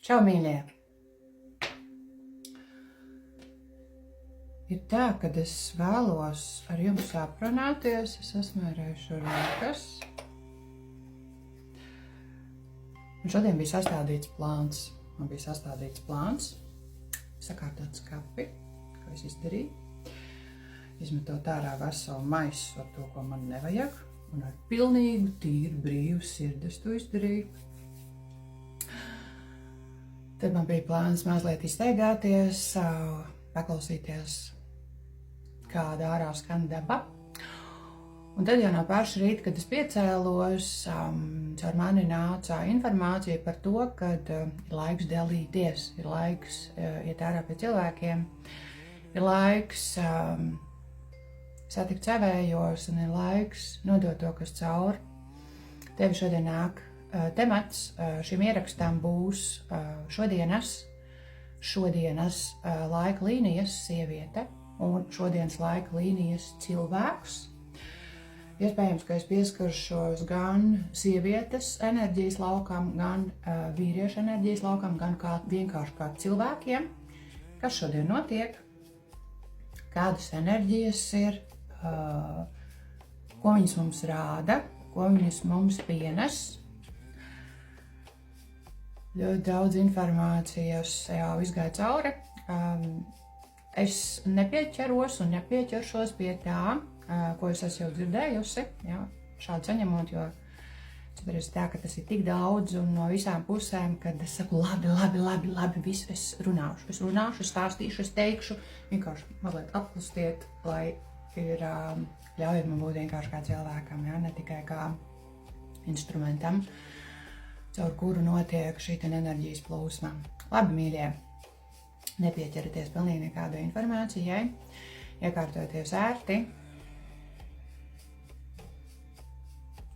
Čau, mīļie! Ir tā, kad es vēlos ar jums aprunāties, es esmērēšu rokas. Un šodien bija sastādīts plāns. Man bija sastādīts plāns, sakārtot skapi, ko es izdarīju. Izmetot ārā veselu maisu ar to, ko man nevajag, un ar pilnīgu, tīru, brīvu sirdi es to izdarīju. Tad man bija plāns mazliet izteigāties, paklausīties, kāda ārā skan daba. Un tad jau no paša rīta, kad es piecēlos, caur mani nāca informācija par to, kad ir laiks dalīties, ir laiks iet ārā pie cilvēkiem, ir laiks satikt savējos un ir laiks nodot to, kas cauri. Tev šodien nāk temats šim ierakstam būs šodienas laika līnijas sieviete un šodienas laika līnijas cilvēks. Iespējams, ka es pieskaršos gan sievietes enerģijas laukam, gan vīriešu enerģijas laukam, gan vienkārši kā cilvēkiem, kas šodien notiek, kādas enerģijas ir, ko viņas mums rāda, ko viņas mums pienes. Ļoti daudz informācijas jau izgāja cauri. Es nepieķeros un nepieķeršos pie tā, ko es esmu jau dzirdējusi, šādi saņemot, jo citreiz tā, ka tas ir tik daudz un no visām pusēm, kad es saku labi, visu es runāšu, stāstīšu, es teikšu, vienkārši mazliet atklustiet, lai ir ļaujiet man būt vienkārši kā cilvēkam, ne tikai kā instrumentam, caur kuru notiek šī enerģijas plūsma. Labi, mīļie, nepieķeraties pilnīgi nekādai informācijai, iekārtoties ērti,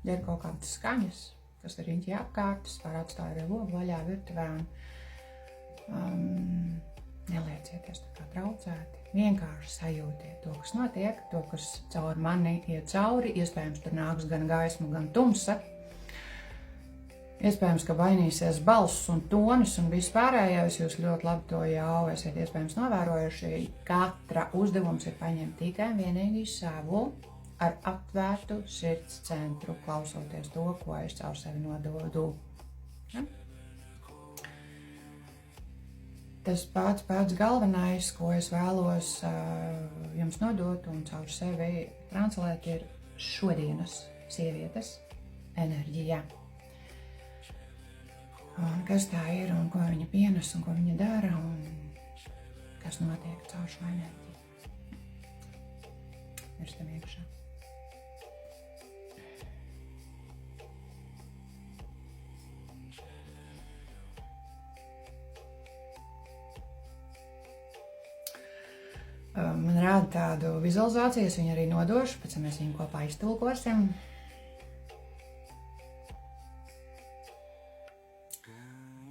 ir kaut kādas skaņas, kas ir riņķī apkārt, var atstāt arī logu vaļā virtuvē un neliecieties tā kā traucēti. Vienkārši sajūtiet to, kas notiek, to, kas caur mani iet cauri, iespējams tur nāks gan gaisma, gan tumsa. Iespējams, ka vainīsies balss un tonis un viss pārējais, jūs ļoti labi to jau esat iespējams novērojuši. Katra uzdevums ir paņemt tikai vienīgi savu ar atvērtu sirds centru, klausoties to, ko es caur sevi nododu. Ja? Tas pats galvenais, ko es vēlos jums nodot un caur sevi translēt, ir šodienas sievietes enerģija. Un kas tā ir un ko viņa pienes un ko viņa dara un kas notiek caur šo enerģiju. Mirstam iekšā. Man rāda tādu vizualizāciju, es viņu arī nodošu, pēc tam mēs viņu kopā iztulkosim.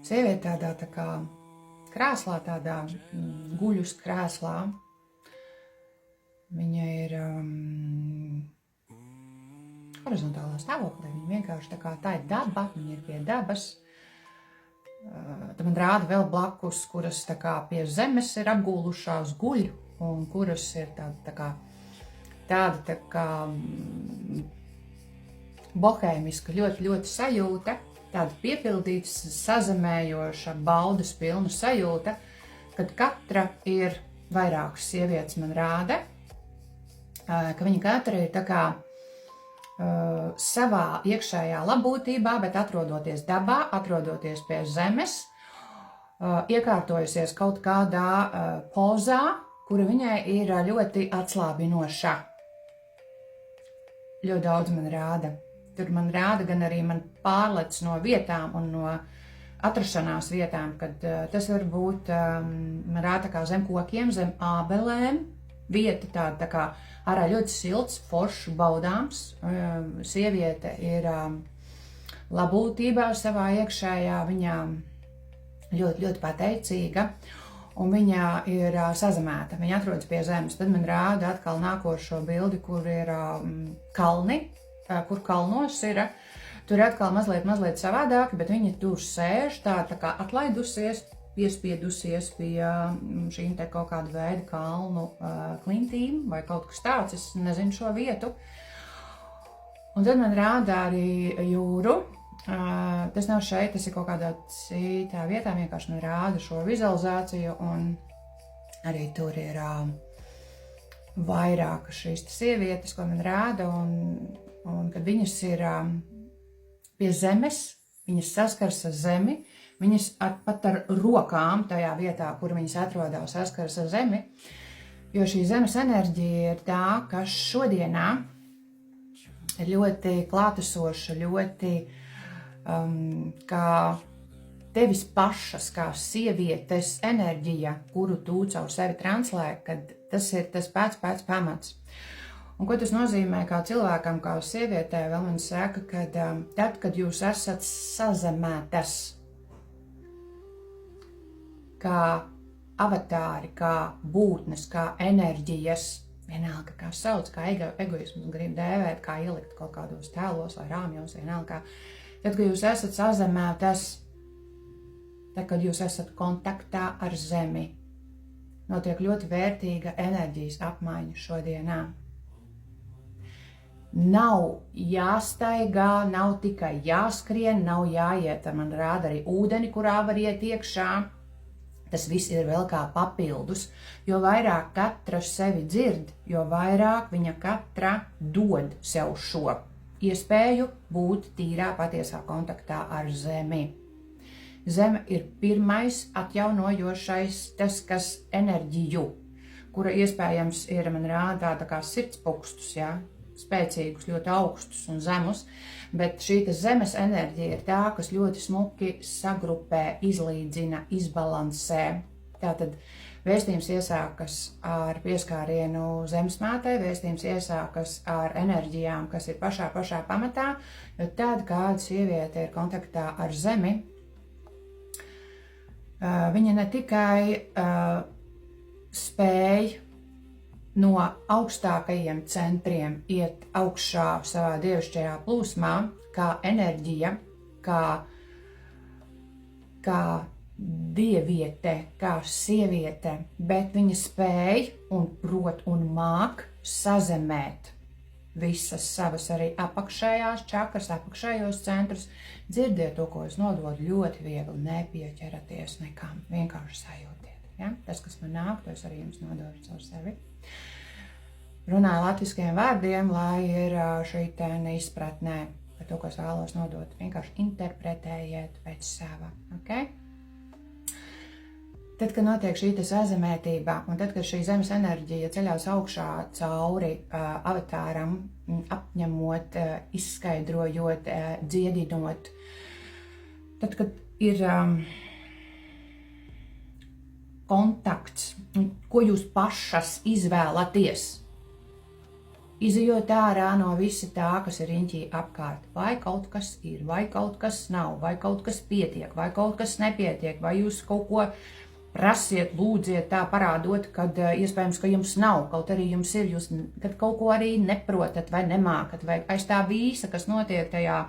Sieviete tādā tā kā krēslā, tādā guļus krēslā. Viņa ir horizontālā stāvoklī, viņa vienkārši tā kā tā ir daba, viņa ir pie dabas. Tad man rāda vēl blakus, kuras tā kā pie zemes ir apgūlušās guļ, un kuras ir tāda bohēmiska, ļoti sajūta, tāda piepildīta, sazemējoša, baudas pilna sajūta, kad katra ir vairākas sievietes man rāda, ka viņa katra ir tā kā savā iekšējā labūtībā, bet atrodoties dabā, atrodoties pie zemes, iekārtojusies kaut kādā pozā, kura viņai ir ļoti atslābinoša. Ļoti daudz man rāda. Tur man rāda gan arī man pārlec no vietām un no atrašanās vietām, kad tas var būt, man rāda kā zem kokiem, zem ābelēm, vieta tāda tā kā ārā ļoti silts, foršs, baudāms. Sieviete ir labūtībā savā iekšējā, viņa ļoti pateicīga. Un viņa ir sazemēta, viņa atrodas pie zemes. Tad man rāda atkal nākošo bildi, kur ir kalni, kur kalnos ir Tur atkal mazliet savādāk, bet viņa tur sēž tā kā atlaidusies, piespiedusies pie šīm te kaut kāda veida kalnu klintīm vai kaut kas tāds, es nezinu šo vietu. Un tad man rāda arī jūru. Tas nav šeit, tas ir kaut kādā citā vietā, vienkārši man rāda šo vizualizāciju, un arī tur ir vairākas šīs sievietes, ko man rāda, un kad viņas ir pie zemes, viņas saskars ar zemi, viņas pat ar rokām tajā vietā, kur viņas atrodas, saskars ar zemi, jo šī zemes enerģija ir tā, kas šodienā ir ļoti klātesoša, ļoti kā tevis pašas, kā sievietes enerģija, kuru tu caur sevi translē, kad tas ir tas pats pamats. Un ko tas nozīmē kā cilvēkam, kā sievietē, vēl man saka, ka tad, kad jūs esat sazemētas, kā avatāri, kā būtnes, kā enerģijas, vienalga kā sauc, kā egoismus grib dēvēt, kā ielikt kaut kādos tēlos vai rāmjos, vienalga kā. Tad, kad jūs esat sazemētas, tad, kad jūs esat kontaktā ar zemi, notiek ļoti vērtīga enerģijas apmaiņa šodienā. Nav jāstaigā, nav tikai jāskrien, nav jāiet, man rāda arī ūdeni, kurā var iet iekšā. Tas viss ir vēl kā papildus, jo vairāk katra sevi dzird, jo vairāk viņa katra dod sev šo iespēju būt tīrā patiesā kontaktā ar zemi. Zeme ir pirmais atjaunojošais, tas, kas enerģiju, kura iespējams ir, man rāda, tā kā sirdspūkstus, ja? Spēcīgus, ļoti augstus un zemus, bet šī zemes enerģija ir tā, kas ļoti smuki sagrupē, izlīdzina, izbalansē. Tātad vēstījums iesākas ar pieskārienu zemesmātei, vēstījums iesākas ar enerģijām, kas ir pašā pamatā, jo tad, kāda sieviete ir kontaktā ar zemi, viņa ne tikai spēj no augstākajiem centriem iet augšā savā dievišķajā plūsmā, kā enerģija, kā dieviete, kā sieviete, bet viņa spēj un prot un māk sazemēt visas savas arī apakšējās čakras, apakšējos centrus. Dzirdiet to, ko es nododu, ļoti viegli, nepieķeraties nekam, vienkārši sajūtiet. Ja? Tas, kas man nāk, to es arī jums nododu caur sevi. Runāju latviskajiem vārdiem, lai ir šī neizpratnē par to, ko es vēlos nodot. Vienkārši interpretējiet pēc sava. Okay? Tad, kad notiek šī sazemētība, un tad, kad šī zemes enerģija ceļās augšā cauri avatāram, apņemot, izskaidrojot, dziedinot, tad, kad ir kontakts, ko jūs pašas izvēlaties, izejot ārā no visa tā, kas ir riņķī apkārt. Vai kaut kas ir, vai kaut kas nav, vai kaut kas pietiek, vai kaut kas nepietiek, vai jūs kaut ko prasiet, lūdziet tā parādot, kad iespējams, ka jums nav, kaut arī jums ir, jūs kad kaut ko arī neprotat vai nemākat, vai aiz tā visa, kas notiek tajā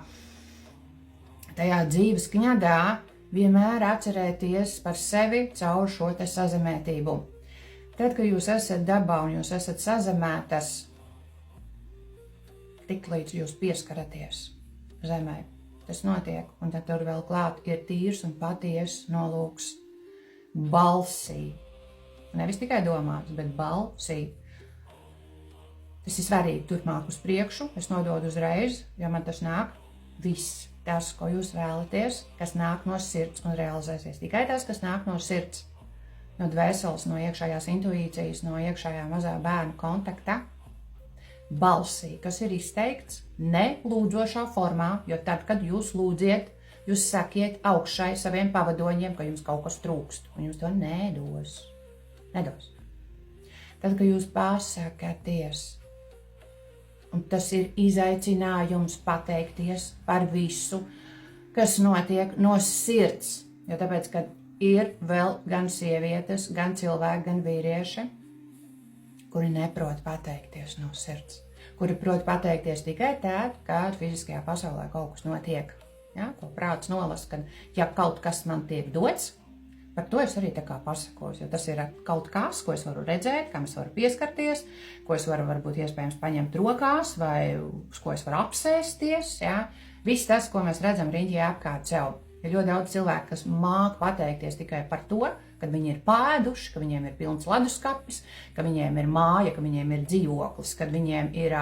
dzīves kņadā, vienmēr atcerēties par sevi caur šo sazemētību. Tad, kad jūs esat dabā un jūs esat sazemētas, tik līdz jūs pieskaraties zemē, tas notiek, un tad tur vēl klāt ir tīrs un patiess nolūks balsī. Nevis tikai domāts, bet balsī. Tas ir svarīgi turpmāk uz priekšu, es nododu uzreiz, ja man tas nāk, viss. Tas, ko jūs vēlaties, kas nāk no sirds un realizēsies. Tikai tas, kas nāk no sirds, no dvēseles, no iekšējās intuīcijas, no iekšējā mazā bērna kontakta, balsī, kas ir izteikts ne lūdzošā formā, jo tad, kad jūs lūdziet, jūs sakiet augšai saviem pavadoņiem, ka jums kaut kas trūkst, un jums to nedos. Tad, kad jūs pasakaties, un tas ir izaicinājums pateikties par visu, kas notiek no sirds. Jo tāpēc, kad ir vēl gan sievietes, gan cilvēki, gan vīrieši, kuri neprot pateikties no sirds. kuri prot pateikties tikai tad, kad fiziskajā pasaulē kaut kas notiek. Ja? To prāts nolasa, ka ja kaut kas man tiek dots, par to es arī tā kā pasakos, jo tas ir kaut kas, ko es varu redzēt, kam es varu pieskarties, ko es varu varbūt iespējams paņemt rokās vai uz ko es varu apsēsties. Ja? Viss tas, ko mēs redzam riņķī apkārt sev. Ir ļoti daudz cilvēku, kas māk pateikties tikai par to, kad viņi ir pēduši, ka viņiem ir pilns leduskapis, ka viņiem ir māja, ka viņiem ir dzīvoklis, kad viņiem ir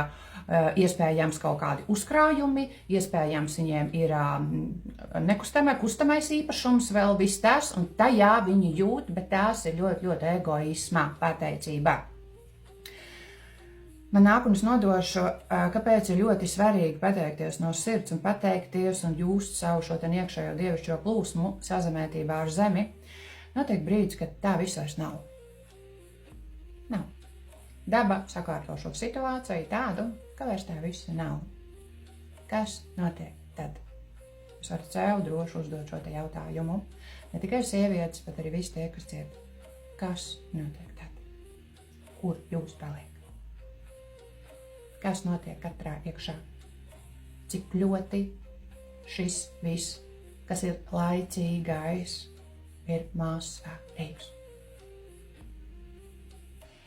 iespējams kaut kādi uzkrājumi, iespējams viņiem ir kustamais īpašums, vēl viss tas, un tajā viņi jūt, bet tās ir ļoti, ļoti egoisma pateicība. Man nāk un es nodošu, kāpēc ir ļoti svarīgi pateikties no sirds un pateikties un just savu šo ten iekšējo dievišķo plūsmu sazamētībā ar zemi. Notiek brīdis, kad tā viss vairs nav. Nav. Daba sakārto šo situāciju tādu, ka vairs tā viss nav. Kas notiek tad? Es varu sev droši uzdot šo te jautājumu. Ne tikai sievietes, bet arī visi tie, kas ciet. Kas notiek tad? Kur jūs paliek? Kas notiek katrā iekšā? Cik ļoti šis viss, kas ir laicīgais, ir māsvērtīgs.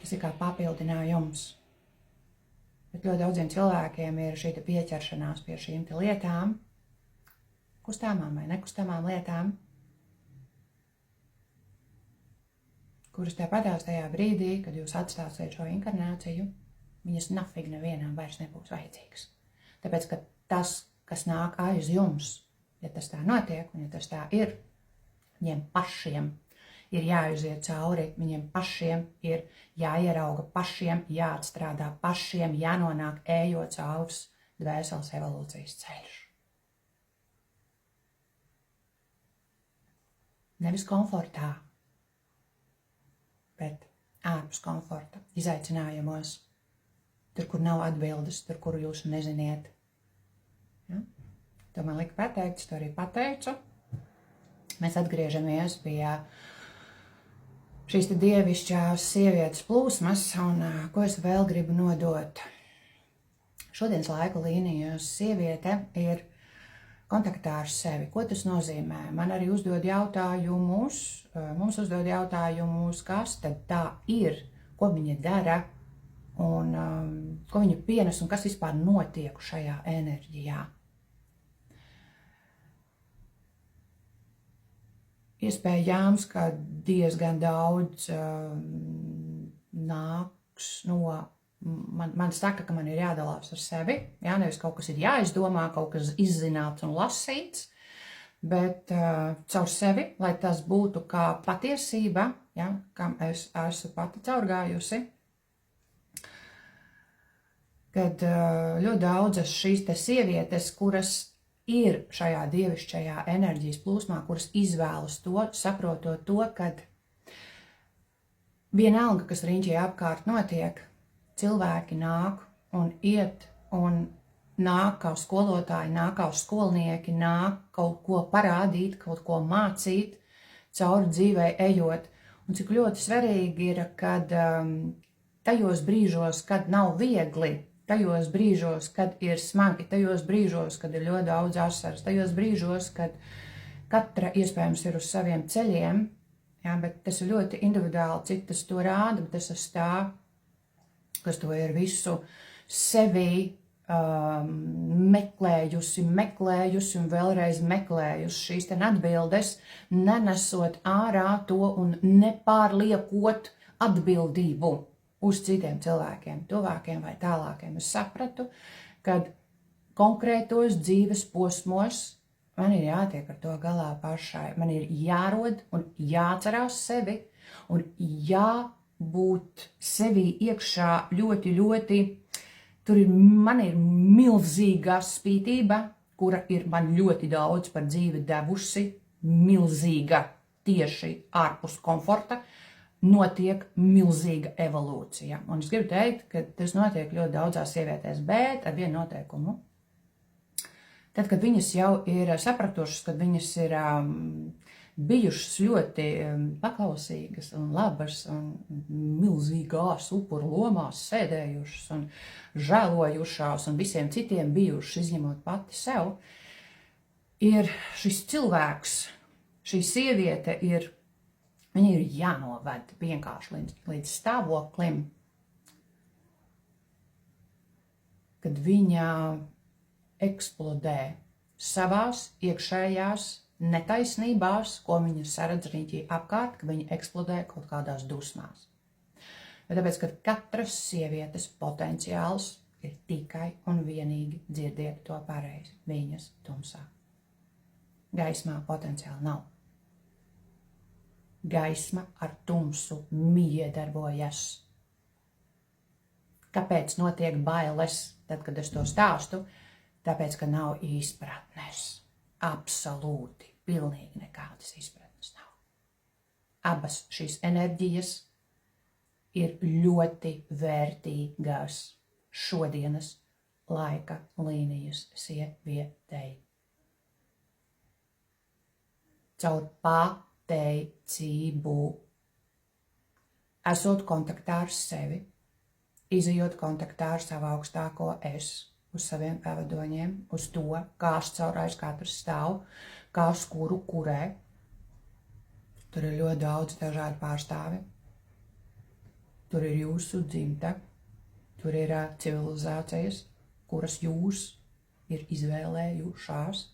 Tas ir kā papildinājums. Bet ļoti daudziem cilvēkiem ir šī pieķeršanās pie šīm te lietām, kustāmām vai nekustāmām lietām, kuras tāpatās tajā brīdī, kad jūs atstāsiet šo inkarnāciju, viņas nafig nevienam vairs nebūs vajadzīgas. Tāpēc, ka tas, kas nāk aiz jums, ja tas tā notiek, un ja tas tā ir, viņiem pašiem ir jāiziet cauri, viņiem pašiem ir jāierauga, pašiem jāatstrādā, pašiem jānonāk ejot caurs dvēseles evolūcijas ceļš. Nevis komfortā, bet ārpus komforta, izaicinājumos. Tur, kur nav atbildes, tur, kuru jūs neziniet. Ja? To man lika pateikt, es to arī pateicu. Mēs atgriežamies pie šīs dievišķās sievietes plūsmas, un ko es vēl gribu nodot. Šodienas laika līnijas sieviete ir kontaktā ar sevi. Ko tas nozīmē? Man arī uzdod jautājumus, mums uzdod jautājumus, kas tad tā ir, ko viņa dara, un ko viņa pienes un kas vispār notiek šajā enerģijā. Iespējams, ka diezgan daudz nāks no, man saka, ka man ir jādalās ar sevi, jā, nevis kaut kas ir jāizdomā, kaut kas izzināts un lasīts, bet caur sevi, lai tas būtu kā patiesība, jā, kam es esmu pati caurgājusi, kad ļoti daudzas šīs te sievietes, kuras ir šajā dievišķajā enerģijas plūsmā, kuras izvēlas to, saprotot to, kad vienalga, kas riņķī apkārt notiek, cilvēki nāk un iet un nāk kā skolotāji, nāk kā skolnieki, nāk kaut ko parādīt, kaut ko mācīt, cauri dzīvei ejot. Un cik ļoti svarīgi ir, kad tajos brīžos, kad nav viegli, tajos brīžos, kad ir smagi, tajos brīžos, kad ir ļoti daudz asaras, tajos brīžos, kad katra iespējams ir uz saviem ceļiem, jā, bet tas ir ļoti individuāli, cik tas to rāda, bet tas ir tā, kas to ir visu sevī meklējusi un vēlreiz meklējusi šīs ten atbildes, nenesot ārā to un nepārliekot atbildību uz citiem cilvēkiem, tuvākiem vai tālākiem. Es sapratu, ka konkrētos dzīves posmos man ir jātiek ar to galā pašai. Man ir jārod un jāatcerās sevi un jābūt sevī iekšā ļoti, ļoti. Man ir milzīga spītība, kura ir man ļoti daudz par dzīvi devusi, milzīga tieši ārpus komforta. Notiek milzīga evolūcija. Un es gribu teikt, ka tas notiek ļoti daudzās sievietēs, bet ar vienu noteikumu. Tad, kad viņas jau ir sapratušas, kad viņas ir bijušas ļoti paklausīgas un labas un milzīgās upuru lomās sēdējušas un žēlojušās un visiem citiem bijušas, izņemot pati sev, ir šis cilvēks, šī sieviete viņa ir jānoved vienkārši līdz stāvoklim, kad viņa eksplodē savās iekšējās netaisnībās, ko viņa saredz riņķī apkārt, ka viņa eksplodē kaut kādās dusmās. Bet tāpēc, ka katras sievietes potenciāls ir tikai un vienīgi, dzirdiet to pareizi, viņas tumsā. Gaismā potenciāli nav. Gaisma ar tumsu miedarbojas. Kāpēc notiek bailes, tad, kad es to stāstu? Tāpēc, ka nav izpratnes. Absolūti, pilnīgi nekādas izpratnes nav. Abas šīs enerģijas ir ļoti vērtīgas šodienas laika līnijas sievietei. Caur pateicību, esot kontaktā ar sevi, izejot kontaktā ar savu augstāko es, uz saviem pavadoņiem, uz to, kāds caur aiz katrs stāv, kāds kuru kurē. Tur ir ļoti daudz dažādu pārstāvi. Tur ir jūsu dzimta, tur ir civilizācijas, kuras jūs ir izvēlējušās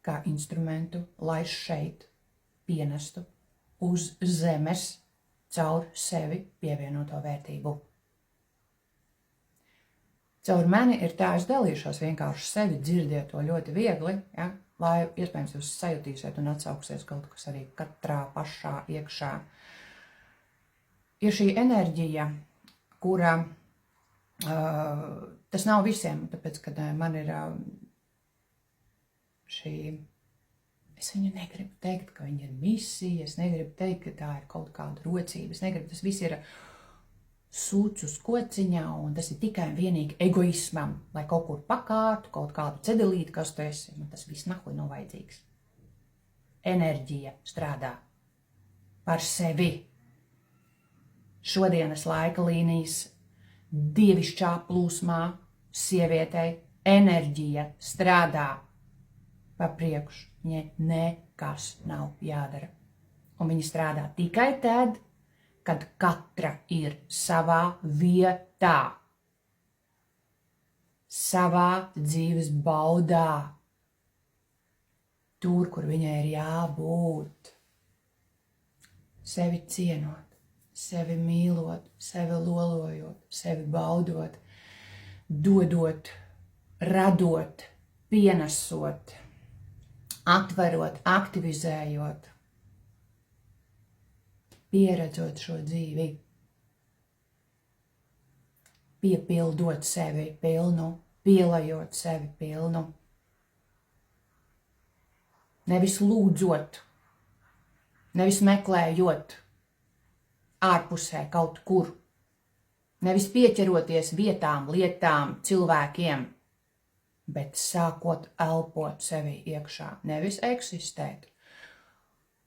kā instrumentu, lai šeit pienestu uz zemes caur sevi pievienoto vērtību. Caur mani ir tā, es dalīšos vienkārši sevi, dzirdiet to ļoti viegli, ja, lai iespējams jūs sajutīsiet un atsauksies kaut kas arī katrā pašā iekšā. Ir šī enerģija, kura, tas nav visiem, tāpēc, kad man ir šī, es viņu negribu teikt, ka viņa ir misija, es negribu teikt, ka tā ir kaut kāda rocība, es negribu, tas viss ir sūds uz kociņā, un tas ir tikai un vienīgi egoismam, lai kaut kur pakārtu, kaut kādu cedelīti, kas tu esi, un tas viss nahuj nav vajadzīgs. Enerģija strādā par sevi. Šodienas laika līnijas dievišķā plūsmā sievietei enerģija strādā pa priekšu, viņai nekas nav jādara. Un viņa strādā tikai tad, kad katra ir savā vietā, savā dzīves baudā, tur, kur viņai ir jābūt. Sevi cienot, sevi mīlot, sevi lolojot, sevi baudot, dodot, radot, pienesot, atverot, aktivizējot, pieredzot šo dzīvi, piepildot sevi pilnu, pielajot sevi pilnu. Nevis lūdzot, nevis meklējot ārpusē kaut kur, nevis pieķeroties vietām, lietām, cilvēkiem, bet sākot elpot sevi iekšā, nevis eksistēt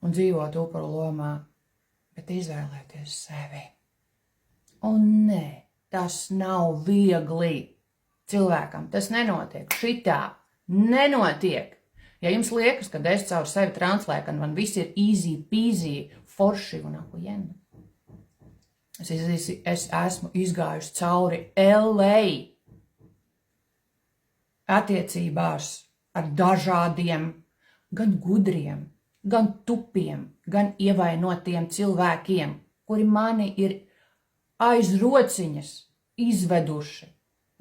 un dzīvot upuru lomā, bet izvēlēties sevi. Un nē, tas nav viegli cilvēkam, tas nenotiek, šitā nenotiek. Ja jums liekas, ka es caur sevi translēju, un man viss ir easy peasy, forši un ahujena. Es esmu izgājusi cauri LA attiecībās ar dažādiem, gan gudriem, gan tupiem, gan ievainotiem cilvēkiem, kuri mani ir aiz rociņas izveduši.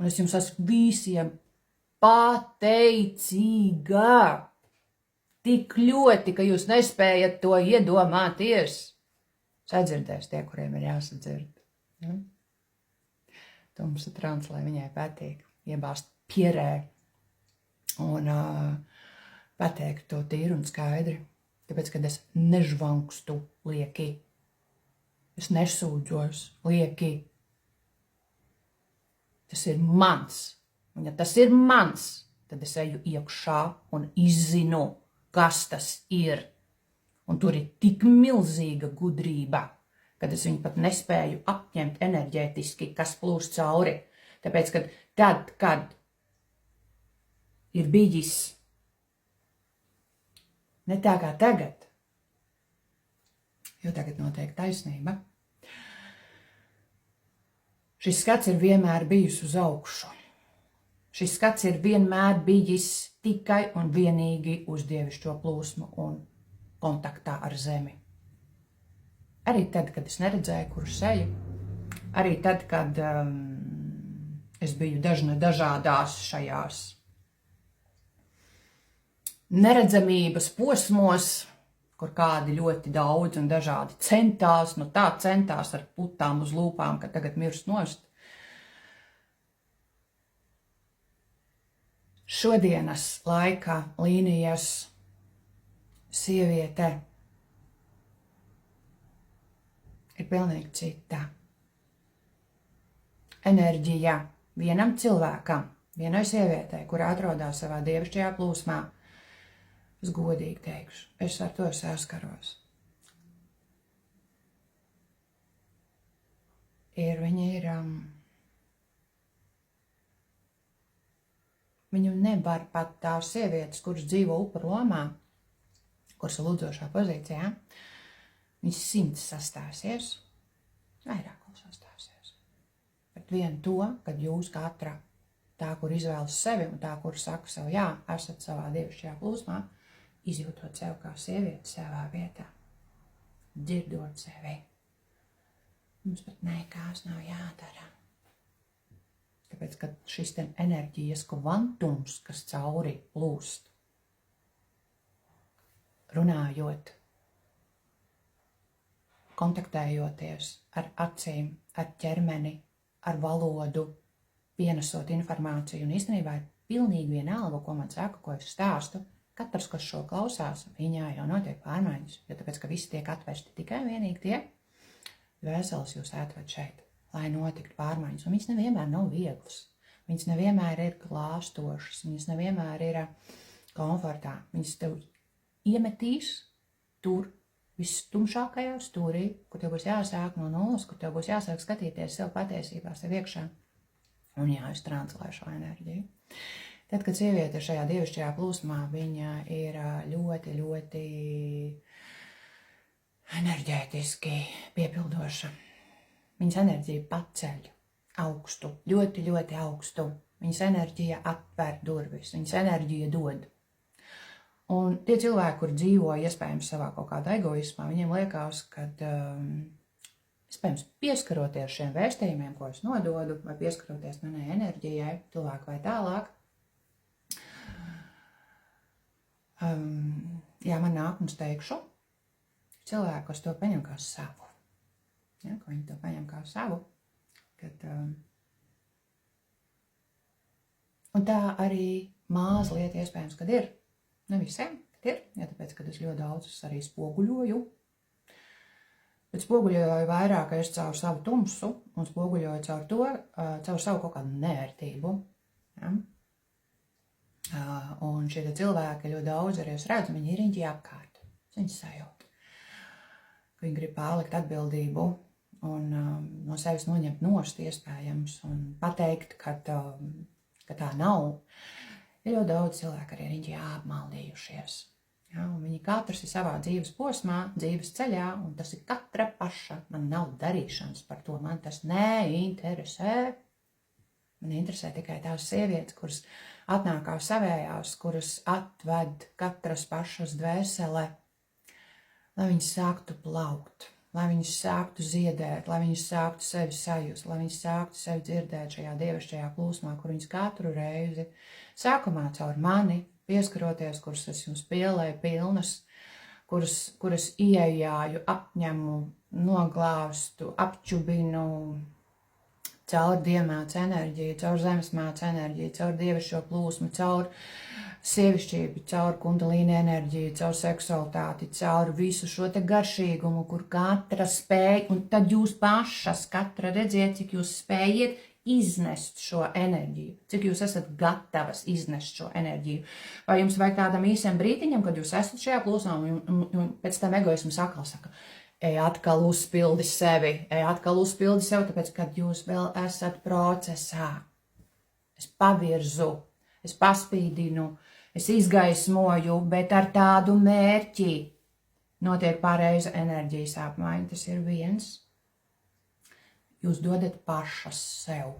Un es jums esmu visiem pateicīga. Tik ļoti, ka jūs nespējat to iedomāties. Sadzirdēs tie, kuriem ir jāsadzird. Ja? Tumsa translē, viņai patīk iebāzt pierē un pateikt to tīru un skaidri. Tāpēc, kad es nežvankstu lieki, es nesūdzos lieki. Tas ir mans. Un ja tas ir mans, tad es eju iekšā un izzinu, kas tas ir. Un tur ir tik milzīga gudrība, kad es viņu pat nespēju apņemt enerģētiski, kas plūst cauri. Tāpēc, ka tad, kad ir bijis ne tā kā tagad, jo tagad notiek taisnība, šis skats ir vienmēr bijis uz augšu. Šis skats ir vienmēr bijis tikai un vienīgi uz dievišķo plūsmu un kontaktā ar zemi. Arī tad, kad es neredzēju, kur seju, arī tad, kad es biju dažādās šajās neredzamības posmos, kur kādi ļoti daudz un dažādi centās, tā centās ar putām uz lūpām, ka tagad mirst nost. Šodienas laika līnijas sieviete ir pilnīgi cita. Enerģija vienam cilvēkam, vienai sievietei, kurā atrodas savā dievišķajā plūsmā, es godīgi teikšu, es ar to saskaros. Viņu nevar pat tās sievietes, kuras dzīvo upuru lomā, kuras ir lūdzošā pozīcijā, viņas 100 sastāsies, vairāk vēl sastāsies. Bet vien to, kad jūs katra, tā, kur izvēlas sevi un tā, kur saka sev jā, esat savā dievišķajā plūsmā, izjūtot sev kā sievieti savā vietā, dzirdot sevi. Mums pat nekās nav jādara. Tāpēc, ka šis enerģijas kvantums, kas cauri plūst, runājot, kontaktējoties ar acīm, ar ķermeni, ar valodu, pienesot informāciju, un īstenībā ir pilnīgi vienalga, ko man saka, ko es stāstu. Katrs, kas šo klausās, viņā jau notiek pārmaiņas, jo tāpēc, ka visi tiek atvesti tikai vienīgi tie, dvēseles jūs atved šeit, lai notiktu pārmaiņas, un viņas nevienmēr nav vieglas, viņas nevienmēr ir glāstošas, viņas nevienmēr ir komfortā, viņas tev iemetīs tur visstumšākajā stūrī, kur tev būs jāsāk no nulles, kur tev būs jāsāk skatīties sev patiesībā, sev iekšā, un jāiztranslē šo enerģiju. Tad, kad sieviete ir šajā dievišķajā plūsmā, viņa ir ļoti, ļoti enerģētiski piepildoša. Viņas enerģija paceļ augstu, ļoti, ļoti augstu. Viņas enerģija atver durvis, viņas enerģija dod. Un tie cilvēki, kur dzīvo iespējams savā kaut kādā egoismā, viņiem liekas, ka iespējams pieskaroties šiem vēstījumiem, ko es nododu, vai pieskaroties manai enerģijai, cilvēku vai tālāk, man nāk un teikšu, cilvēku, kas to paņem kā savu. Ja, ka viņi to paņem kā savu. Un tā arī mazliet iespējams, kad ir. Ne visiem, kad ir, ja tāpēc, kad es ļoti daudz arī spoguļoju. Bet spoguļoju vairāk, ka es caur savu tumsu un spoguļoju caur to, caur savu kaut kādu nērtību. Ja? Un šie cilvēki ļoti daudz arī es redzu, viņi ir riņķi apkārt. Viņi sajūt. Viņi grib pārlikt atbildību un no sevis noņemt nost iespējams un pateikt, ka tā nav. Ir ļoti daudz cilvēku arī riņķi apmaldījušies. Ja, un viņi katrs ir savā dzīves posmā, dzīves ceļā, un tas ir katra paša. Man nav darīšanas par to, man tas neinteresē. Man interesē tikai tās sievietes, kuras atnāk kā savējās, kuras atved katras pašas dvēsele, lai viņas sāktu plaukt, lai viņas sāktu ziedēt, lai viņas sāktu sevi sajust, lai viņas sāktu sevi dzirdēt šajā dievišķajā plūsmā, kur viņas katru reizi sākumā caur mani pieskaroties, kuras es jums pielēju pilnas, kuras ieejāju, apņemu, noglāstu, apčubinu caur diemāts enerģiju, caur zemesmāts enerģiju, caur dievišķo plūsmu, caur sievišķību, caur kundalīni enerģiju, caur seksualitāti, caur visu šo te garšīgumu, kur katra spēj, un tad jūs pašas katra redziet, cik jūs spējiet iznest šo enerģiju, cik jūs esat gatavas iznest šo enerģiju. Vai jums vajag tādam īsam brītiņam, kad jūs esat šajā plūsmā un pēc tam egoisms atkal saka, ej atkal uzpildi sevi, tāpēc, kad jūs vēl esat procesā. Es pavirzu, es paspīdinu, es izgaismoju, bet ar tādu mērķi notiek pareiza enerģijas apmaiņa, tas ir viens. Jūs dodat pašas sev.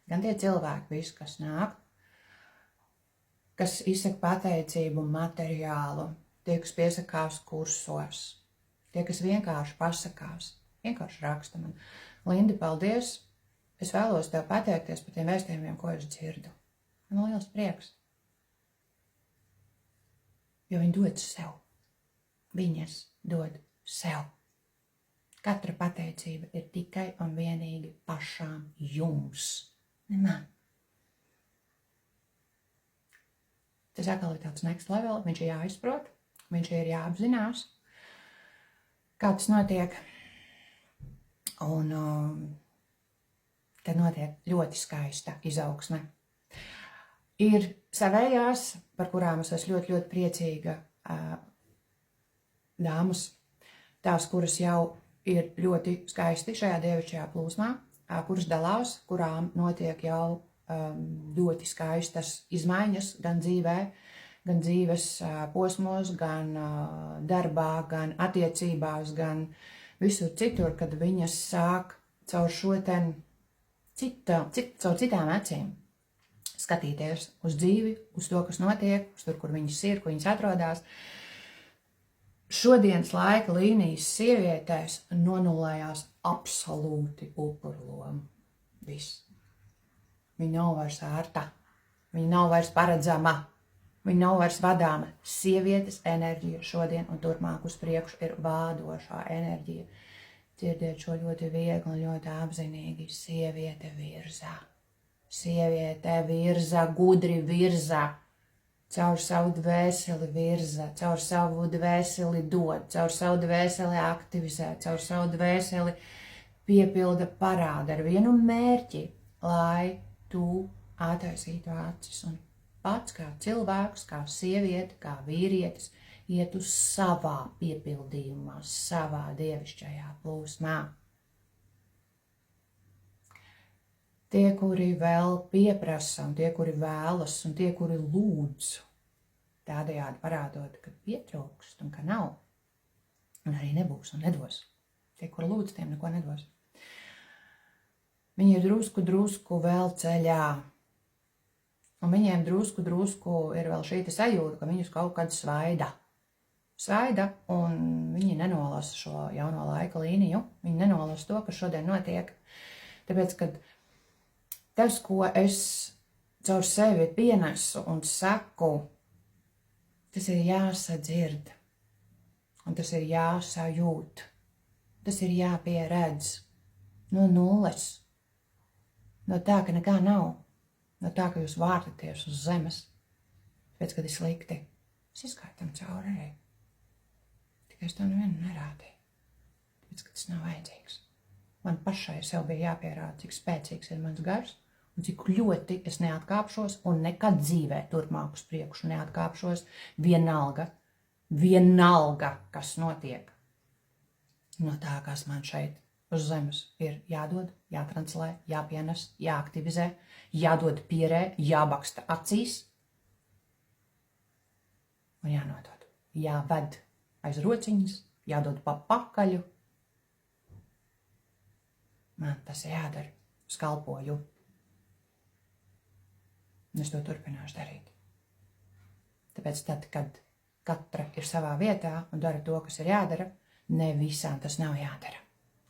Gan tie cilvēki, visi, kas nāk, kas izsaka pateicību materiālu, tie, kas piesakās kursos, tie, kas vienkārši pasakās, vienkārši raksta man. Lindi, paldies! Es vēlos tev pateikties par tiem vēstījumiem, ko es dzirdu. Man liels prieks. Jo viņi dod sev. Viņas dod sev. Katra pateicība ir tikai un vienīgi pašām jums, ne man. Tas atkal ir tāds next level, viņš ir jāizprot, viņš ir jāapzinās, kā tas notiek. Un tad notiek ļoti skaista izaugsme. Ir savējās, par kurām es esmu ļoti, ļoti priecīga, dāmas, tās, kuras jau ir ļoti skaisti šajā dievišķajā plūsmā, kuras dalās, kurām notiek jau ļoti skaistas izmaiņas gan dzīvē, gan dzīves posmos, gan darbā, gan attiecībās, gan visur citur, kad viņas sāk caur šo ten caur citām acīm skatīties uz dzīvi, uz to, kas notiek, uz tur, kur viņas ir, kur viņas atrodas. Šodienas laika līnijas sievietēs nonulējās absolūti upurloma. Viss. Viņa nav vairs ārta, viņa nav vairs paredzama, viņa nav vairs vadāma. Sievietes enerģija šodien un turpmāk uz priekšu ir vādošā enerģija. Dzirdiet šo ļoti viegli un ļoti apzinīgi. Sieviete virza. Sieviete virza, gudri virza. Caur savu dvēseli virza, caur savu dvēseli dod, caur savu dvēseli aktivizē, caur savu dvēseli piepilda parāda ar vienu mērķi, lai tu attaisītu acis un pats kā cilvēks, kā sieviete, kā vīrietis iet uz savā piepildījumā, savā dievišķajā plūsmā. Tie, kuri vēl pieprasa, un tie, kuri vēlas, un tie, kuri lūdz, tādējādi parādot, ka pietrūkst un ka nav, un arī nebūs un nedos. Tie, kuri lūdz, tiem neko nedos. Viņi ir drusku vēl ceļā, un viņiem drusku ir vēl šī sajūta, ka viņus kaut kad svaida, un viņi nenolasa šo jauno laika līniju, viņi nenolasa to, kas šodien notiek, tāpēc, kad tas, ko es caur sevi pienesu un saku, tas ir jāsadzird, un tas ir jāsajūt, tas ir jāpieredz no nulles, no tā, ka nekā nav, no tā, ka jūs vārtaties uz zemes, pēc, kad ir slikti, es izgāju tam cauri arī, tikai es to nevienu nerādīju, tāpēc, ka tas nav vajadzīgs. Man pašai sev bija jāpierāda, cik spēcīgs ir mans gars, un cik ļoti es neatkāpšos un nekad dzīvē turpmāk uz priekšu neatkāpšos vienalga, kas notiek. No tā, kas man šeit uz zemes ir jādod, jātranslē, jāpienes, jāaktivizē, jādod pierē, jābaksta acīs un jānodod. Jāved aiz rociņas, jādod pa pakaļu. Man tas jādara, skalpoju. Un es to turpināšu darīt. Tāpēc tad, kad katra ir savā vietā un dara to, kas ir jādara, ne visām tas nav jādara.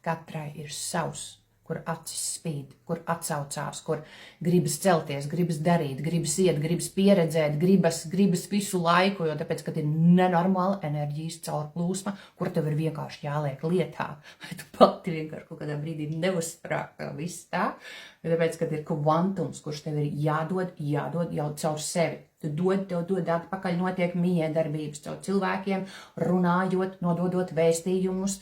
Katrai ir savs, kur acis spīd, kur atsaucās, kur gribas celties, gribas darīt, gribas iet, gribas pieredzēt, gribas visu laiku, jo tāpēc, kad ir nenormāla enerģijas caurplūsma, kur tev ir vienkārši jāliek lietā, vai tu pati vienkārši kaut kādā brīdī neuzsprāk viss tā, jo tāpēc, kad ir kvantums, kurš tev ir jādod jau caur sevi. Tu tev dod atpakaļ, notiek miedarbības caur cilvēkiem, runājot, nododot vēstījumus,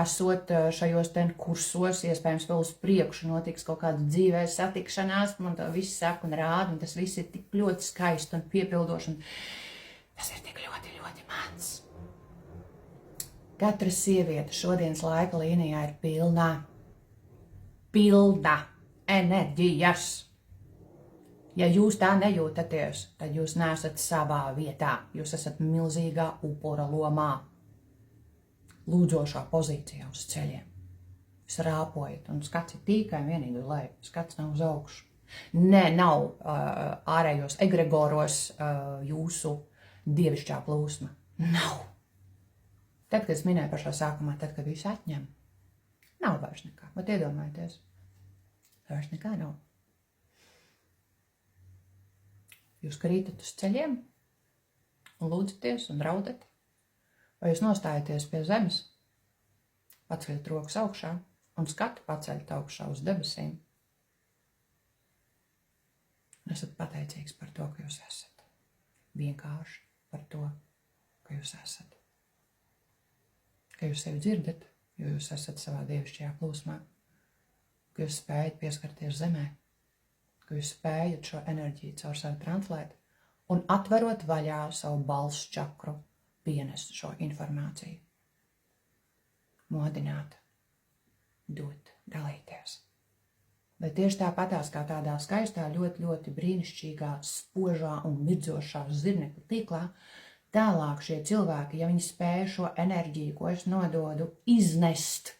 esot šajos ten kursos, iespējams vēl uz priekšu notiks kaut kāda dzīvē satikšanās, man to viss saka un rāda, un tas viss ir tik ļoti skaisti un piepildoši, un tas ir tik ļoti, ļoti mans. Katra sieviete šodienas laika līnijā ir pilna enerģijas. Ja jūs tā nejūtaties, tad jūs neesat savā vietā. Jūs esat milzīgā upura lomā, lūdzošā pozīcijā uz ceļiem. Jūs rāpojat, un skats ir tikai vienīgi uz leju. Skats nav uz augšu. Nē, nav ārējos egregoros jūsu dievišķā plūsma. Nav. Tad, kad es minēju pašā sākumā, tad, kad visu atņem, nav vairs nekā. Bet iedomājieties, vairs nekā nav. Jūs krītat uz ceļiem un lūdzaties un raudat, vai jūs nostājaties pie zemes, paceļat rokas augšā un skatu paceļat augšā uz debesīm. Un esat pateicīgs par to, ka jūs esat. Vienkārši par to, ka jūs esat. Ka jūs sevi dzirdat, jo jūs esat savā dievišķajā plūsmā, ka jūs spējat pieskarties zemē, ka jūs spējat šo enerģiju caur sevi translēt un atverot vaļā savu balss čakru, pienest šo informāciju. Modināt, dot, dalīties. Bet tieši tāpatās kā tādā skaistā, ļoti, ļoti brīnišķīgā, spožā un mirdzošā zirnekļa tīklā, tālāk šie cilvēki, ja viņi spēj šo enerģiju, ko es nododu, iznest,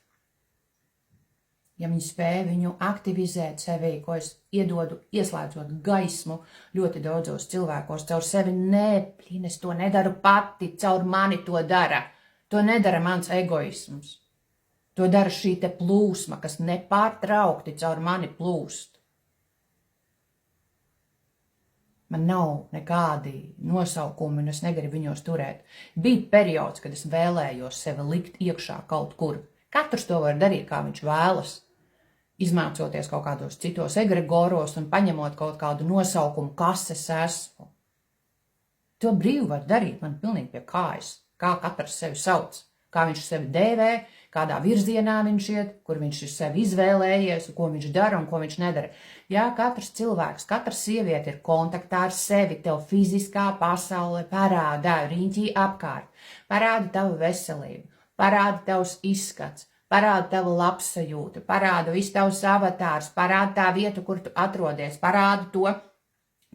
ja viņi spēj viņu aktivizēt sevī, ko es iedodu, ieslēdzot gaismu ļoti daudzos cilvēkos, caur sevi es to nedaru pati, caur mani to dara. To nedara mans egoisms. To dara šī te plūsma, kas nepārtraukti caur mani plūst. Man nav nekādi nosaukumi, un es negribu viņos turēt. Bija periods, kad es vēlējos sevi likt iekšā kaut kur. Katrs to var darīt, kā viņš vēlas. Izmācoties kaut kādos citos egregoros un paņemot kaut kādu nosaukumu, kas es esmu. To brīvi var darīt, man pilnīgi pie kājas. Kā katrs sevi sauc, kā viņš sevi dēvē, kādā virzienā viņš iet, kur viņš ir sevi izvēlējies, ko viņš dara un ko viņš nedara. Jā, katrs cilvēks, katra sieviete ir kontaktā ar sevi, tev fiziskā pasaule parāda riņķī apkārt, parāda tavu veselību, parāda tavs izskats, parāda tavu labsajūtu, parāda visu tavs avatārs, parāda tā vietu, kur tu atrodies, parāda to,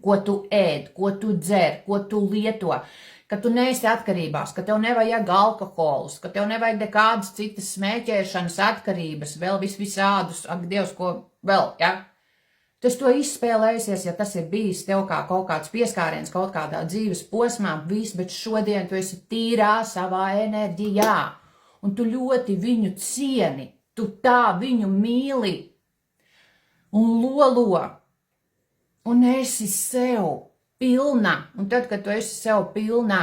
ko tu ēd, ko tu dzer, ko tu lieto, ka tu neesi atkarībās, ka tev nevajag alkoholus, ka tev nevajag nekādas citas smēķēšanas atkarības, vēl visādus, ak Dievs, ko vēl, ja? Tu to izspēlējusies, ja tas ir bijis tev kā kaut kāds pieskāriens kaut kādā dzīves posmā, bet šodien tu esi tīrā savā enerģijā, un tu ļoti viņu cieni, tu tā viņu mīli un lolo, un esi sev pilna, un tad, kad tu esi sev pilna,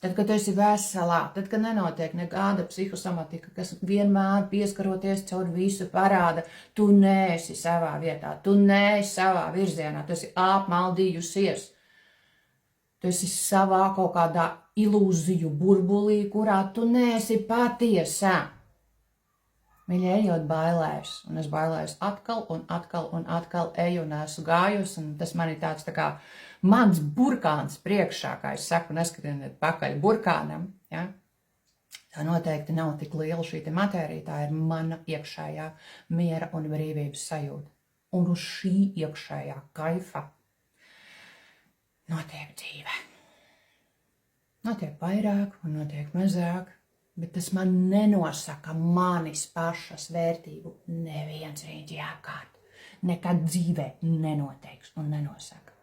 tad, kad tu esi veselā, tad, kad nenotiek nekāda psihosomatika, kas vienmēr pieskaroties caur visu parāda, tu neesi savā vietā, tu neesi savā virzienā, tu esi apmaldījusies. Tu esi savā kaut kādā ilūziju burbulī, kurā tu neesi patiesā. Mīļi, ejot bailēs, un es bailēs atkal un atkal un atkal eju un esmu gājusi, un tas man ir tāds tā kā mans burkāns priekšā, kā es saku, neskatieniet pakaļ burkānam, ja? Tā noteikti nav tik liela šī te matērija, tā ir mana iekšējā miera un brīvības sajūta. Un uz šī iekšējā kaifa notiek dzīve. Notiek vairāk un notiek mazāk. Bet tas man nenosaka manis pašas vērtību. Neviens riņķī apkārt. Nekad dzīvē nenoteiks un nenosaka.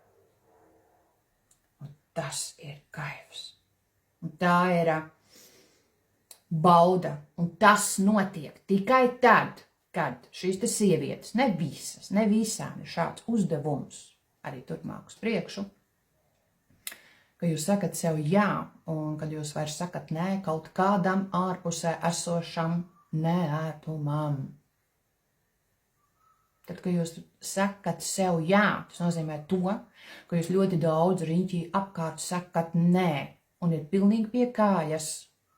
Un tas ir kaifs. Un tā ir bauda. Un tas notiek tikai tad, kad šīs te sievietes, ne visas, ne visām ir šāds uzdevums, arī turpmāk uz priekšu, ka jūs sakat sev jā, un kad jūs vairs sakat nē kaut kādam ārpusē esošam neērtumam. Tad, kad jūs sakat sev jā, tas nozīmē to, ka jūs ļoti daudz riņķī apkārt sakat nē, un ir pilnīgi pie kājas,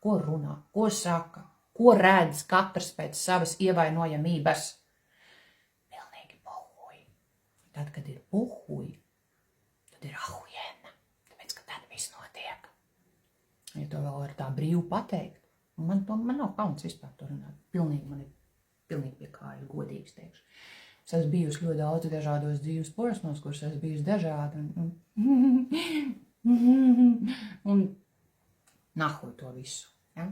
ko runā, ko saka, ko redz katrs pēc savas ievainojamības. Pilnīgi pohuj. Tad, kad ir pohuj, tad ir ahujena, tāpēc, ka tad viss notiek. Ja to vēl var tā brīvi pateikt, man nav kauns vispār to runāt. Man ir pilnīgi pie kāja, godīgs teikšu. Es esmu bijusi ļoti daudz dažādos dzīves posmos, kurus esmu bijusi dažādi. Un nahuj to visu. Ja?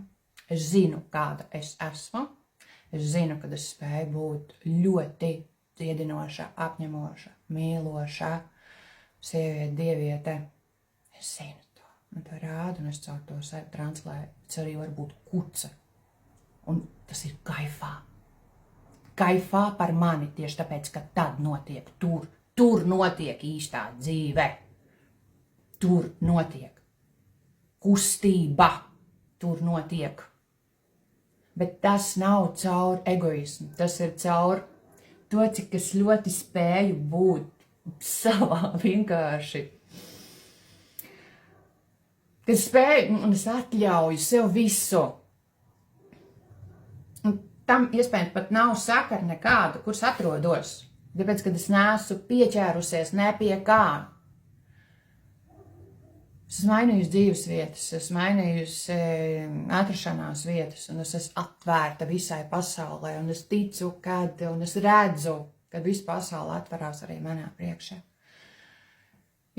Es zinu, kāda es esmu. Es zinu, kad es spēju būt ļoti dziedinoša, apņemoša, mīloša, sieviete, dieviete. Es zinu to. Man to rāda, un es caur to sevi translēju. Es arī varu būt kuce. Un tas ir kaifā. Kaifā par mani tieši tāpēc, ka tad notiek tur notiek īstā dzīve. Tur notiek kustība, tur notiek. Bet tas nav caur egoismu, tas ir caur to, cik es ļoti spēju būt savā vienkārši. Es spēju un es atļauju sev visu. Tam iespējams pat nav sakara nekāda, kur es atrodos. Tāpēc, kad es neesmu pieķērusies ne pie kā. Es esmu mainījusi dzīves vietas, es mainījusi atrašanās vietas, un es esmu atvērta visai pasaulē, un es ticu, un es redzu, kad visa pasaule atverās arī manā priekšā.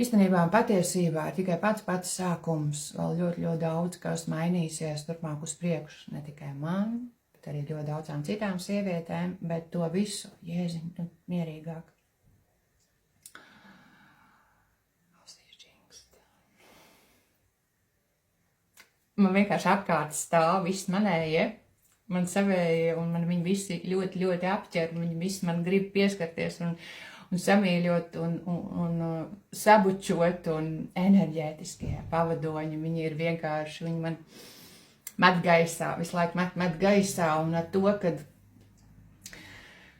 Īstenībā un patiesībā ir tikai pats sākums, vēl ļoti, ļoti daudz, kas mainīsies turpmāk uz priekšu, ne tikai man, bet arī ļoti daudzām citām sievietēm, bet to visu, Jēziņ, mierīgāk. Man vienkārši apkārt stāv viss manējie, man savējie, un man viņi visi ļoti, ļoti apķer, viņi visi man grib pieskarties un samīļot un sabučot, un enerģētiskie pavadoņi, viņi ir vienkārši, viņi man met gaisā, visu laiku met gaisā, un ar to, kad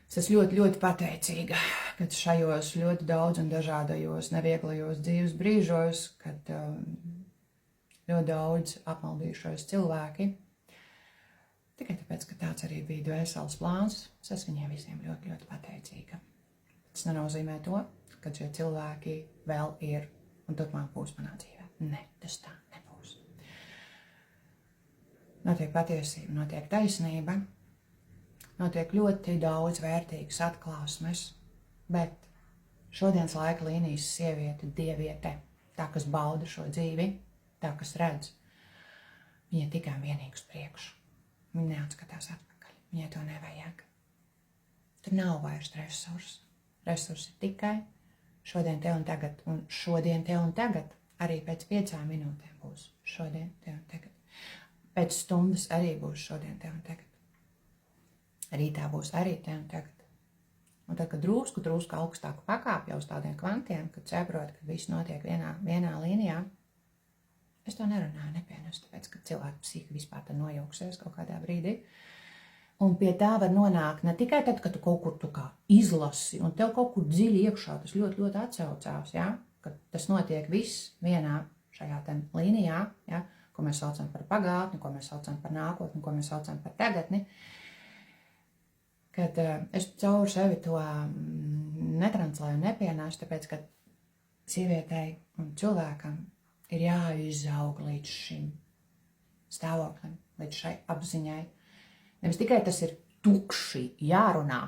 es esmu ļoti, ļoti pateicīga, kad šajos ļoti daudz un dažādajos nevieglajos dzīves brīžos, kad ļoti daudz apmaldījušos cilvēki, tikai tāpēc, ka tāds arī bija dvēseles plāns, es esmu viņiem visiem ļoti, ļoti pateicīga. Tas nenozīmē to, ka šie cilvēki vēl ir un turpmāk būs manā dzīvē. Ne, tas tā nebūs. Notiek patiesība, notiek taisnība, notiek ļoti daudz vērtīgas atklāsmes, bet šodienas laika līnijas sieviete, dieviete, tā, kas bauda šo dzīvi, tā, kas redz, viņa tikai vienīgi uz priekšu. Viņa neatskatās atpakaļ. Viņai to nevajag. Tur nav vairs resursi. Resursi ir tikai šodien, te un tagad. Un šodien, te un tagad arī pēc 5 minūtēm būs šodien, te un tagad. Pēc stundas arī būs šodien, te un tagad. Rītā būs arī te un tagad. Un tad, kad drusku augstāku pakāpja uz tādiem kvantiem, kad saprot, ka viss notiek vienā līnijā, es to nerunāju nepienestu, tāpēc, ka cilvēku psihi vispār tad nojauksies kaut kādā brīdī. Un pie tā var nonākt ne tikai tad, kad tu kaut kur tu kā izlasi, un tev kaut kur dziļi iekšā tas ļoti, ļoti atsaucās, ja? Kad tas notiek viss vienā šajā līnijā, ja? Ko mēs saucam par pagātni, ko mēs saucam par nākotni, ko mēs saucam par tagadni. Kad es caur sevi to netranslēju un nepienestu, tāpēc, ka sievietei un cilvēkam ir jāizaug līdz šim stāvoklim, līdz šai apziņai. Nevis tikai tas ir tukši jārunā,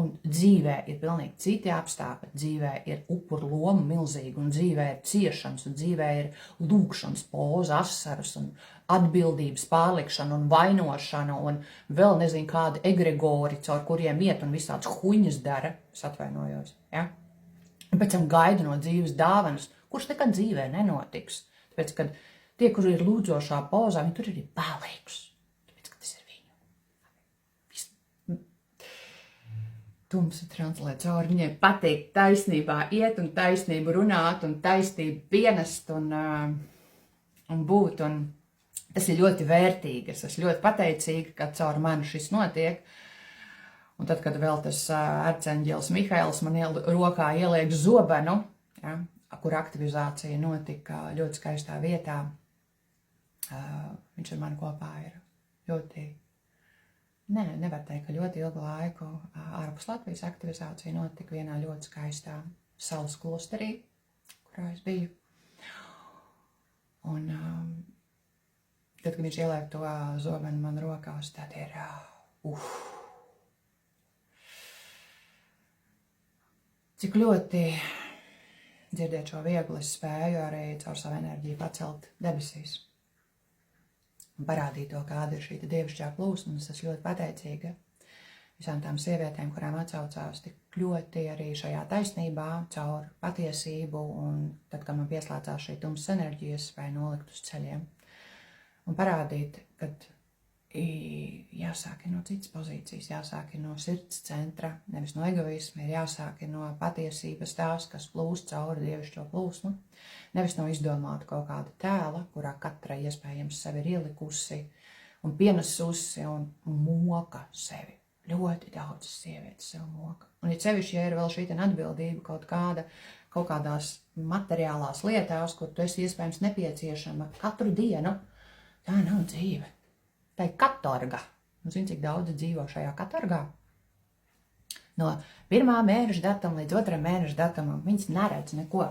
un dzīvē ir pilnīgi citi apstākļi, dzīvē ir upuru loma milzīga, un dzīvē ir ciešanas, un dzīvē ir lūgšanas poza, asaras, un atbildības pārlikšana, un vainošana, un vēl nezinu kādi egregori, caur kuriem iet un visāds huņas dara, es atvainojos, ja? Un pēc tam gaida no dzīves dāvanas, kurš nekad dzīvē nenotiks. Tāpēc, kad tie, kuri ir lūdzošā pozā, viņi tur ir palīgs. Tāpēc, ka tas ir viņu. Tumsa translē cauri viņai pateikt taisnībā iet un taisnību runāt un taisnību pienest un būt. Un tas ir ļoti vērtīgi. Es esmu ļoti pateicīga, ka caur mani šis notiek. Un tad, kad vēl tas arcēnģelis Mihails man rokā ieliek zobenu, ja, kur aktivizācija notika ļoti skaistā vietā, Viņš ar mani kopā ir ļoti, nevar teikt, ka ļoti ilgu laiku ārpus Latvijas aktivizācija notika vienā ļoti skaistā salas klosterī, kurā es biju. Un tad, kad viņš ieliek to zobenu man rokās, tad ir cik ļoti dzirdēt šo vieglu, es spēju arī caur savu enerģiju pacelt debesīs un parādīt to, kāda ir šī dievišķā plūsma. Es esmu ļoti pateicīga visām tām sievietēm, kurām atsaucās tik ļoti arī šajā taisnībā, caur patiesību, un tad, kad man pieslēdzās šī tumsas enerģijas, vai nolikt uz ceļiem un parādīt, kad jāsāk no citas pozīcijas, jāsāk no sirds centra, nevis no egoisma, ir jāsāk no patiesības tās, kas plūst cauri dievišķo plūsmu, nevis no izdomāta kaut kāda tēla, kurā katra iespējams sevi ir ielikusi un pienesusi un moka sevi. Ļoti daudz sievietes sev moka. Un ja sevišķi, ja ir vēl šī atbildība kaut kādās materiālās lietās, kur tu esi iespējams nepieciešama katru dienu, tā nav dzīve. Tā ir katorga. Zini, cik daudz dzīvo šajā katorgā? No 1. mēneša datuma līdz 2. mēneša datumam viņas neredz neko.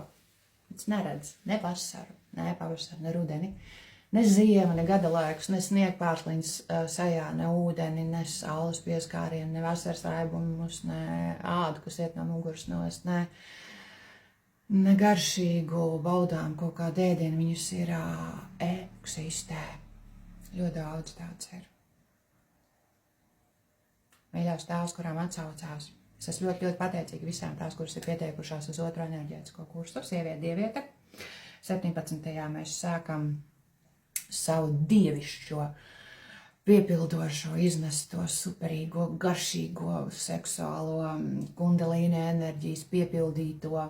Viņas neredz ne vasaru, ne pavasaru, ne rudeni, ne ziemu, ne gada laikus, ne sniegpārsliņas sajā, ne ūdeni, ne saules pieskārienu, ne vasaras raibumus, ne ādu, kas iet no muguras nost, ne garšīgu baudām kaut kādu ēdienu. Viņas ir eksistē. Ļoti daudz tāds ir. Mīļās tās, kurām atsaucās. Es esmu ļoti, ļoti pateicīga visām tās, kuras ir pieteikušās uz 2. enerģētisko kursu. Sieviete dieviete. 17. mēs sākam savu dievišķo, piepildošo, iznesto, superīgo, garšīgo, seksuālo, kundalīne enerģijas piepildīto,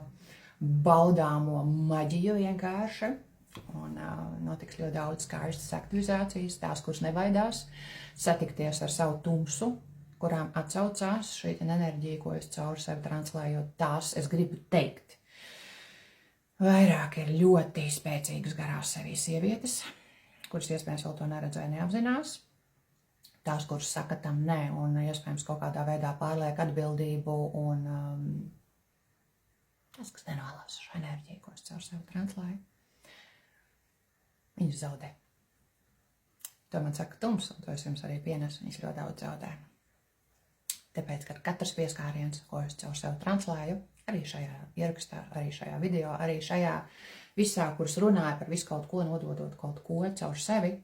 baudāmo maģiju vienkārši. Un notiks ļoti daudz skaistas aktivizācijas, tās, kuras nebaidās satikties ar savu tumsu, kurām atsaucās šī enerģija, ko es caur sevi translējot. Tās es gribu teikt. Vairāk ir ļoti spēcīgas garās sevī sievietes, kuras iespējams vēl to neredz vai neapzinās. Tās, kuras saka tam nē un iespējams kaut kādā veidā pārliek atbildību un tas, kas nenolās šo enerģiju, ko es caur sevi translēju. Viņas zaudē. To man saka tums, un to es jums arī pienesu. Viņas ļoti daudz zaudē. Tāpēc, ka katrs pieskāriens, ko es caur sevi translēju, arī šajā ierakstā, arī šajā video, arī šajā visā, kuras runāja par visu kaut ko, nododot kaut ko caur sevi,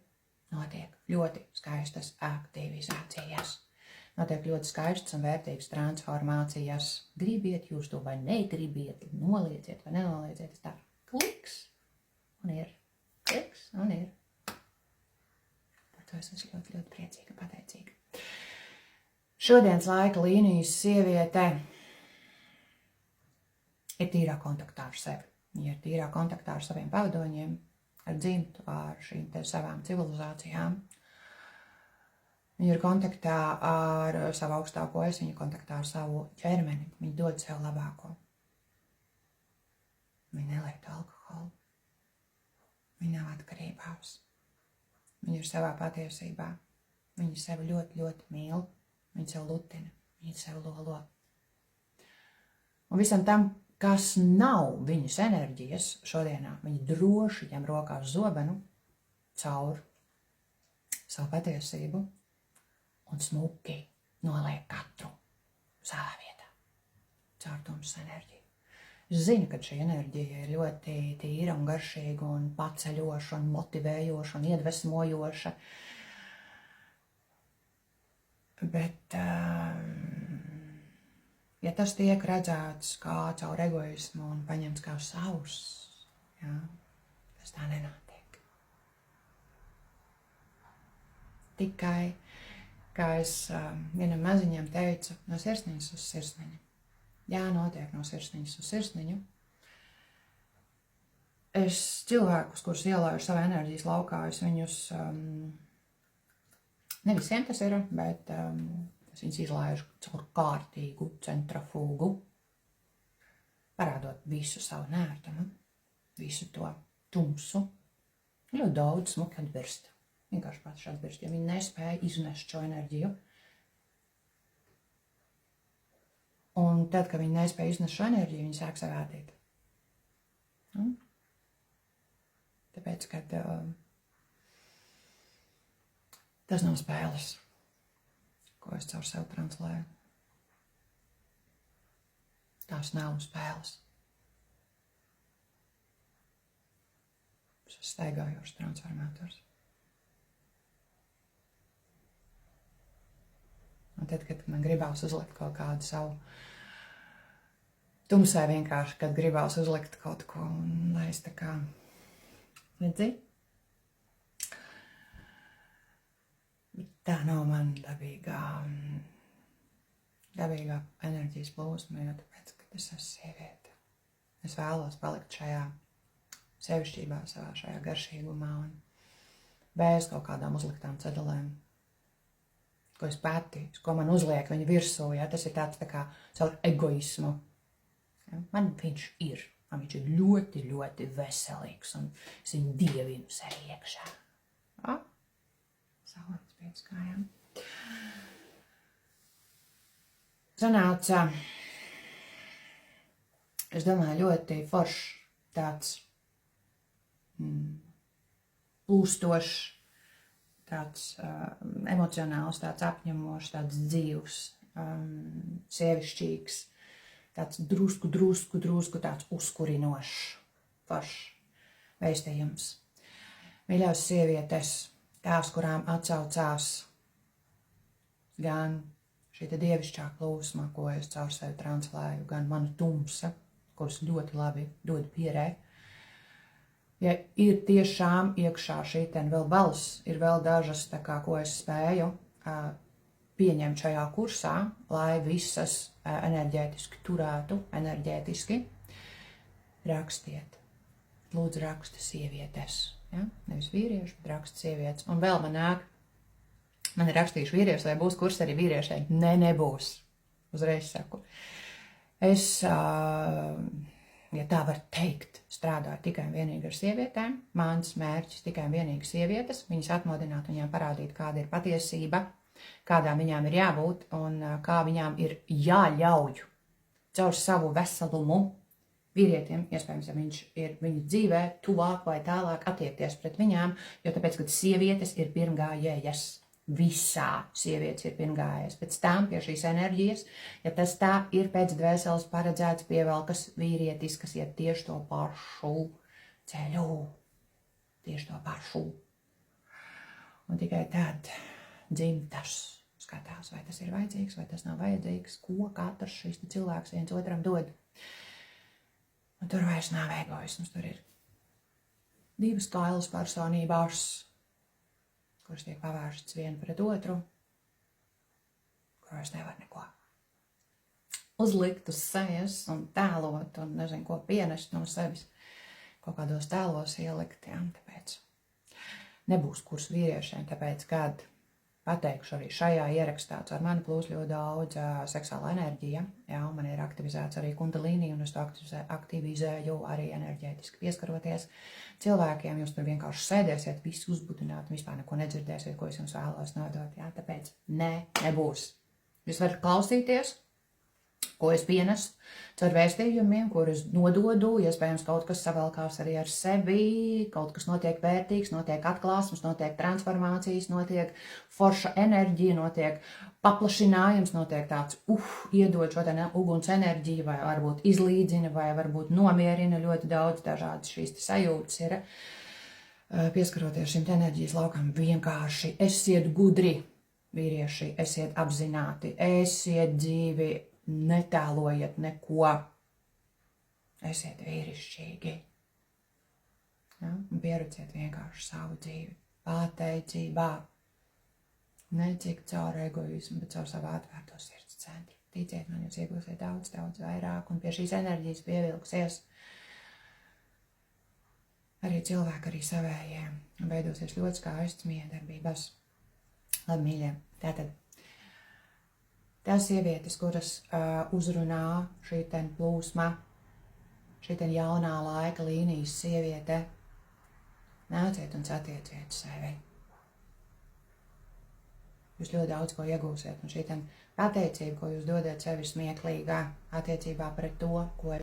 notiek ļoti skaistas aktivizācijas. Notiek ļoti skaistas un vērtīgas transformācijas. Gribiet jūs to vai negribiet, nolieciet vai nenolieciet, tā kliks un ir. Kliks un ir. Par to es esmu ļoti, ļoti priecīga, pateicīga. Šodienas laika līnijas sieviete ir tīrā kontaktā ar sevi. Viņa ir tīrā kontaktā ar saviem pavadoņiem, ar dzimtu, ar šīm te savām civilizācijām. Viņa ir kontaktā ar savu augstāko es, viņa ir kontaktā ar savu ķermeni. Viņa dod sev labāko. Viņa nelieto alkoholu. Viņa nav atkarībās. Viņa ir savā patiesībā. Viņa sevi ļoti, ļoti mīl. Viņa sev lutina. Viņa sev lolo. Un visam tam, kas nav viņas enerģijas šodienā, viņa droši ņem rokās zobenu caur savu patiesību un smuki noliek katru savā vietā caur tumsas enerģiju. Es zinu, ka šī enerģija ir ļoti tīra un garšīga un paceļoša un motivējoša un iedvesmojoša. Bet, ja tas tiek redzēts kā caur egoismu un paņemts kā savs, jā, tas tā nenotiek. Tikai, kā es vienam maziņam teicu, no sirsniņas uz sirsniņu. Jā, notiek no sirsniņas uz sirsniņu. Es cilvēkus, kurus ielauju savā enerģijas laukā, es viņus, ne visiem tas ir, bet es viņus izlaižu caur kārtīgu centrafūgu, parādot visu savu nērtumu, visu to tumsu, ļoti daudz smuki atbirst. Vienkārši paši atbirst, jo viņi nespēja iznest šo enerģiju. Un tad, kad viņi nespēja iznest šo enerģiju, viņi sāk savādīt. Tāpēc, kad tas nav spēles, ko es caur sevi translēju. Tās nav spēles. Tas ir staigājošs transformators. Un tad, kad man gribās uzlikt kaut kādu savu tumsai vienkārši, kad gribās uzlikt kaut ko, un lai es tā kā, redzi? Tā nav man dabīgā enerģijas plūsma, jo tāpēc, kad es esmu sieviete. Es vēlos palikt šajā sevišķībā, šajā garšīgumā un bez kaut kādām uzliktām cedelēm. Ko es pati, ko man uzliek viņa virsū, ja, tas ir tāds tā kā caur egoismu. Ja, man viņš ir ļoti, ļoti veselīgs un es viņu dievinu sev iekšā. Ja? Saulētas pēc kājām. Sanāca, es domāju, ļoti foršs tāds plūstošs, tāds emocionāls, tāds apņemošs, tāds dzīvs, sievišķīgs, tāds drusku tāds uzkurinošs, foršs vēstījums. Mīļās sievietes, tās, kurām atsaucās gan šī dievišķā plūsma, ko es caur sevi translēju, gan mana tumsa, kuras ļoti labi dod pierē. Ja ir tiešām iekšā šī ten vēl balss, ir vēl dažas, tā kā, ko es spēju pieņemt šajā kursā, lai visas enerģētiski turētu, enerģētiski, rakstiet. Lūdzu, raksta sievietes. Ja? Nevis vīrieši, bet raksta sievietes. Un vēl man ir rakstījuši vīrieši, vai būs kurs arī vīriešai? Nebūs. Uzreiz saku. Es, ja tā var teikt, strādāju tikai un vienīgi ar sievietēm. Mans mērķis tikai un vienīgi sievietes. Viņas atmodināt, viņām parādīt, kāda ir patiesība, kādām viņām ir jābūt un kā viņām ir jāļauj caur savu veselumu vīrietiem, iespējams, ja viņš ir viņa dzīvē, tuvāk vai tālāk attiekties pret viņām, jo tāpēc, kad sievietes ir pirmgājējas. Visā sievietes ir pirmgājējas. Pēc tam pie šīs enerģijas, ja tas tā ir pēc dvēseles paredzēts, pievelkas vīrietis, kas iet tieši to pašu ceļu. Tieši to pašu. Un tikai tad dzimtas skatās, vai tas ir vajadzīgs, vai tas nav vajadzīgs, ko katrs šis cilvēks viens otram dod. Un tur vairs nav egoisms, tur ir divas kailas personībās, kuras tiek pavērsts vienu pret otru, kuras nevar neko uzlikt uz sejas un tēlot un nezinu, ko pienest no sevis, kaut kādos tēlos ielikt, ja, tāpēc nebūs kurs vīriešiem, tāpēc, kad pateikšu arī šajā ierakstā, ar mani plūs ļoti daudz seksuāla enerģija, ja, un man ir aktivizēts arī kundalīni, un es to aktivizēju arī enerģētiski pieskaroties cilvēkiem, jūs tur vienkārši sēdēsiet, visi uzbudināti, vispār neko nedzirdēsiet, ko es jums vēlos nodot, ja, tāpēc nebūs. Jūs varat klausīties, ko es pienesu caur vēstījumiem, kurus nododu, iespējams kaut kas savalkās arī ar sevi, kaut kas notiek vērtīgs, notiek atklāsmes, notiek transformācijas, notiek forša enerģija, notiek paplašinājums, notiek tāds, iedod šo te uguns enerģiju, vai varbūt izlīdzina, vai varbūt nomierina ļoti daudz dažādas šīs sajūtas ir. Pieskaroties šim enerģijas laukam, vienkārši esiet gudri, vīrieši, esiet apzināti, esiet dzīvi, netēlojiet neko, esiet vīrišķīgi, ja? Un pieruciet vienkārši savu dzīvi, pateicībā, ne cik caur egoismu, bet caur savu atvērto sirds centru. Ticiet man, jūs iegūsiet daudz, daudz vairāk, un pie šīs enerģijas pievilksies arī cilvēki, arī savējiem, un veidosies ļoti skaists miedarbības. Labi, mīļie, tātad tās sievietes, kuras uzrunā šī ten plūsma, šī ten jaunā laika līnijas sieviete, Nāciet un satieciet sevi. Jūs ļoti daudz ko iegūsiet, un šī pateicība, ko jūs dodat sevi smieklīgā attiecībā pret to, ko